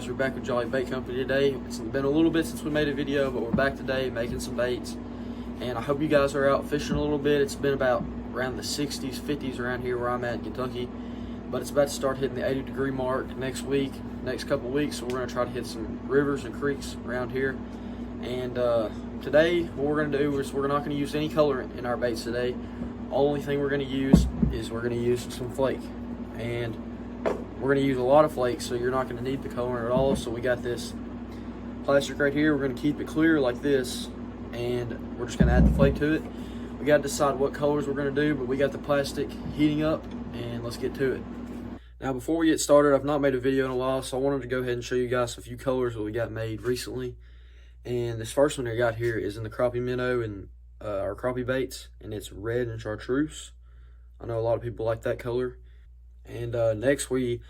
guys, we're back with Jolly Bait Company today. It's been a little bit since we made a video, but we're back today making some baits. And I hope you guys are out fishing a little bit. It's been about around the 60s, 50s around here where I'm at in Kentucky. But it's about to start hitting the 80-degree mark next week, next couple weeks. So we're going to try to hit some rivers and creeks around here. And today, what we're going to do is we're not going to use any colorant in our baits today. Only thing we're going to use is we're going to use some flake. And we're going to use a lot of flakes, so you're not going to need the colorant at all. So we got this plastic right here. We're going to keep it clear like this, and we're just going to add the flake to it. We got to decide what colors we're going to do, but we got the plastic heating up, and let's get to it. Now, before we get started, I've not made a video in a while, so I wanted to go ahead and show you guys a few colors that we got made recently. And this first one I got here is in the crappie minnow and our crappie baits, and it's red and chartreuse. I know a lot of people like that color. And next, we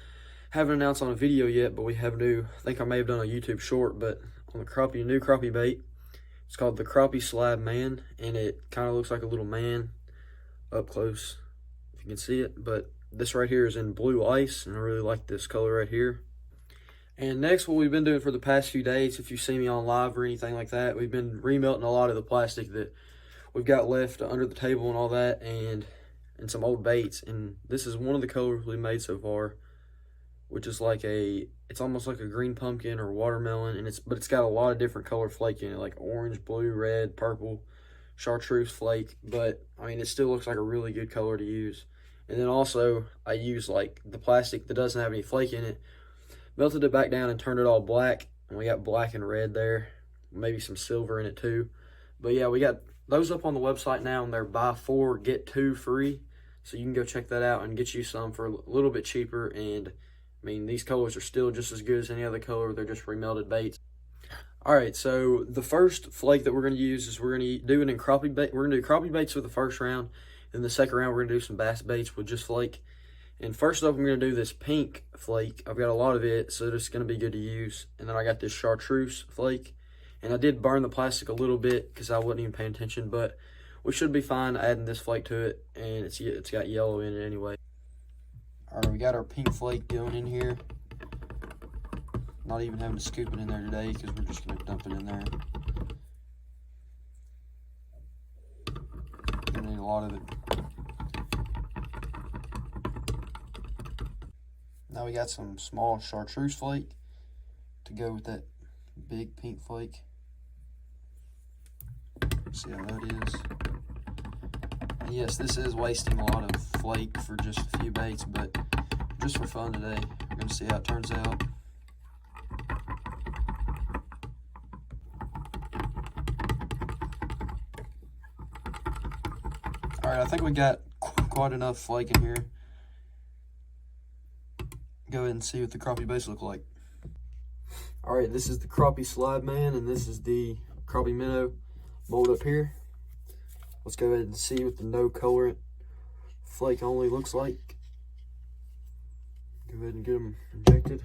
haven't announced on a video yet, but we have new, I think I may have done a YouTube short, but on the new crappie bait, it's called the Crappie Slab Man, and it kind of looks like a little man up close, if you can see it. But this right here is in blue ice, and I really like this color right here. And next, what we've been doing for the past few days, if you see me on live or anything like that, we've been remelting a lot of the plastic that we've got left under the table and all that, and some old baits. And this is one of the colors we made so far, which is like it's almost like a green pumpkin or watermelon, and but it's got a lot of different color flake in it, like orange, blue, red, purple, chartreuse flake. But I mean, it still looks like a really good color to use. And then also I use like the plastic that doesn't have any flake in it, melted it back down and turned it all black, and we got black and red there, maybe some silver in it too. But yeah, we got those up on the website now, and they're buy 4 get 2 free. So you can go check that out and get you some for a little bit cheaper. And I mean, these colors are still just as good as any other color. They're just remelted baits. All right, so the first flake that we're going to use is we're going to do it in crappie bait. We're going to do crappie baits for the first round. In the second round, we're going to do some bass baits with just flake. And first up, I'm going to do this pink flake. I've got a lot of it, so it's going to be good to use. And then I got this chartreuse flake. And I did burn the plastic a little bit because I wasn't even paying attention, but we should be fine adding this flake to it, and it's got yellow in it anyway. All right, we got our pink flake going in here. Not even having to scoop it in there today because we're just going to dump it in there. You need a lot of it. Now we got some small chartreuse flake to go with that big pink flake. See how that is. And yes, this is wasting a lot of flake for just a few baits, but just for fun today. We're going to see how it turns out. All right, I think we got quite enough flake in here. Go ahead and see what the crappie baits look like. All right, this is the Crappie Slab Man, and this is the crappie minnow mold up here. Let's go ahead and see what the no colorant flake only looks like. Go ahead and get them injected.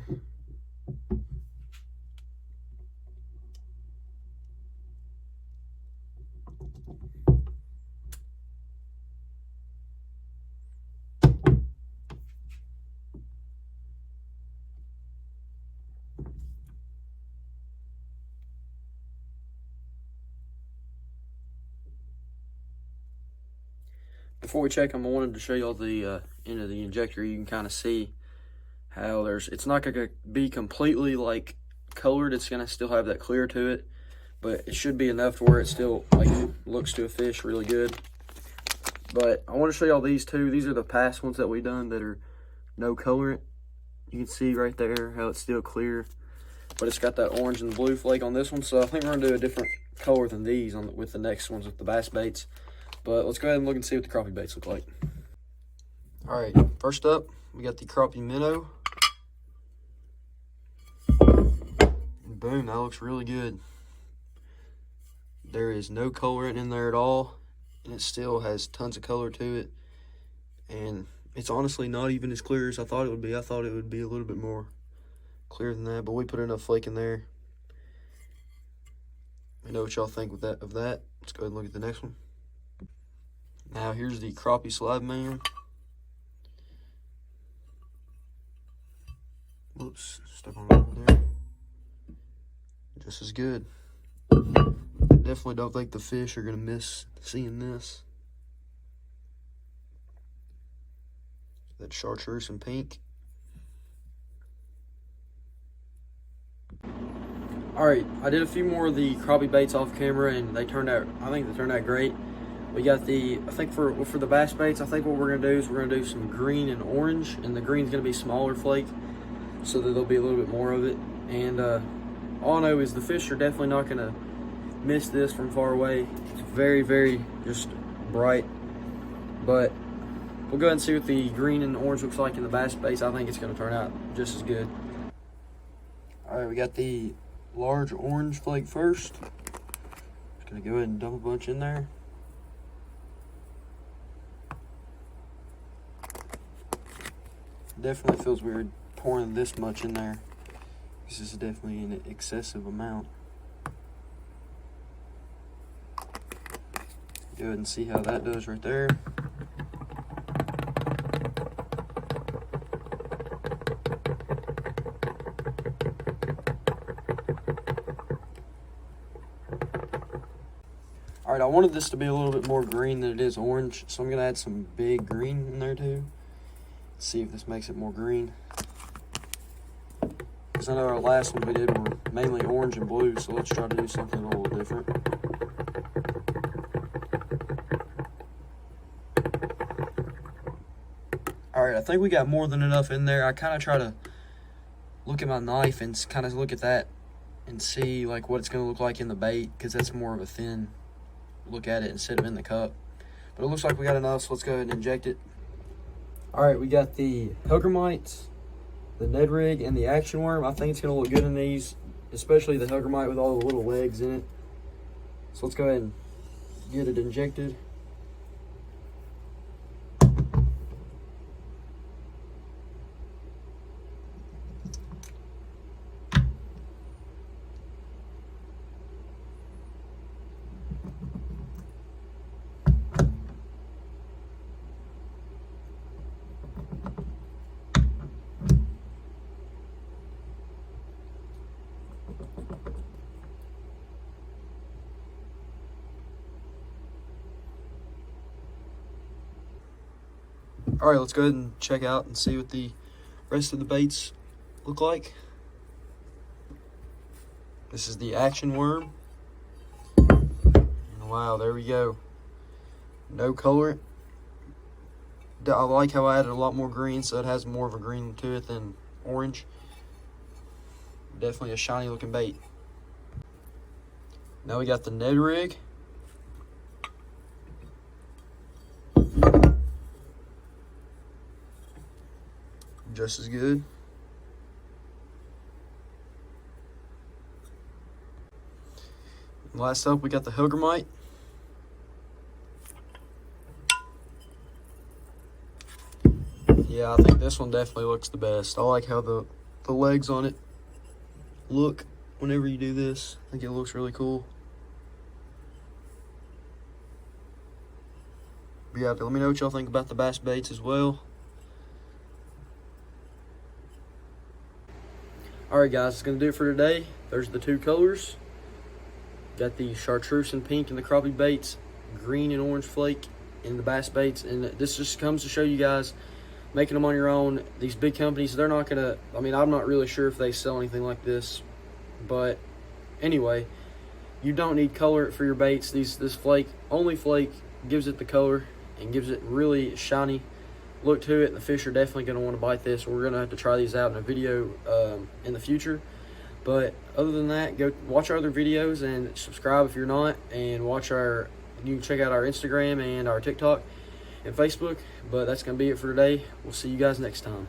Before we check them, I wanted to show y'all the end of the injector. You can kind of see how it's not going to be completely like colored. It's going to still have that clear to it, but it should be enough to where it still like looks to a fish really good. But I want to show y'all these two. These are the past ones that we've done that are no colorant. You can see right there how it's still clear, but it's got that orange and blue flake on this one. So I think we're going to do a different color than these with the next ones with the bass baits. But let's go ahead and look and see what the crappie baits look like. All right, first up, we got the crappie minnow. And boom, that looks really good. There is no colorant in there at all, and it still has tons of color to it. And it's honestly not even as clear as I thought it would be. I thought it would be a little bit more clear than that, but we put enough flake in there. Let me know what y'all think of that. Let's go ahead and look at the next one. Now here's the Crappie Slab Man. Whoops, stuck on over there. just as good. Definitely don't think the fish are gonna miss seeing this. That chartreuse and pink. Alright, I did a few more of the crappie baits off camera and they turned out, I think they turned out great. We got the, I think for the bass baits, I think what we're gonna do is we're gonna do some green and orange, and the green's gonna be smaller flake so that there'll be a little bit more of it. And all I know is the fish are definitely not gonna miss this from far away. It's very, very just bright. But we'll go ahead and see what the green and orange looks like in the bass baits. I think it's gonna turn out just as good. Alright, we got the large orange flake first. Just gonna go ahead and dump a bunch in there. Definitely feels weird pouring this much in there. This is definitely an excessive amount. Go ahead and see how that does right there. Alright, I wanted this to be a little bit more green than it is orange, so I'm going to add some big green in there too. See if this makes it more green. Because I know our last one we did were mainly orange and blue, so let's try to do something a little different. Alright, I think we got more than enough in there. I kind of try to look at my knife and kind of look at that and see like what it's going to look like in the bait, because that's more of a thin look at it instead of in the cup. But it looks like we got enough, so let's go ahead and inject it. Alright, we got the Huggermite, the Ned Rig, and the Action Worm. I think it's going to look good in these, especially the Huggermite with all the little legs in it. So let's go ahead and get it injected. All right, let's go ahead and check out and see what the rest of the baits look like. This is the Action Worm. Wow, there we go. No colorant. I like how I added a lot more green, so it has more of a green to it than orange. Definitely a shiny looking bait. Now we got the Ned Rig. Just as good. And last up, we got the Huggermite. Yeah, I think this one definitely looks the best. I like how the legs on it look whenever you do this. I think it looks really cool. But yeah, let me know what y'all think about the bass baits as well. Alright guys, that's going to do it for today. There's the two colors. Got the chartreuse and pink in the crappie baits, green and orange flake in the bass baits. And this just comes to show you guys, making them on your own. These big companies, they're not going to, I mean, I'm not really sure if they sell anything like this. But anyway, you don't need color for your baits. This flake, only flake, gives it the color and gives it really shiny look to it. The fish are definitely going to want to bite this. We're going to have to try these out in a video in the future. But other than that, go watch our other videos and subscribe if you're not, and you can check out our Instagram and our TikTok and Facebook. But that's going to be it for today. We'll see you guys next time.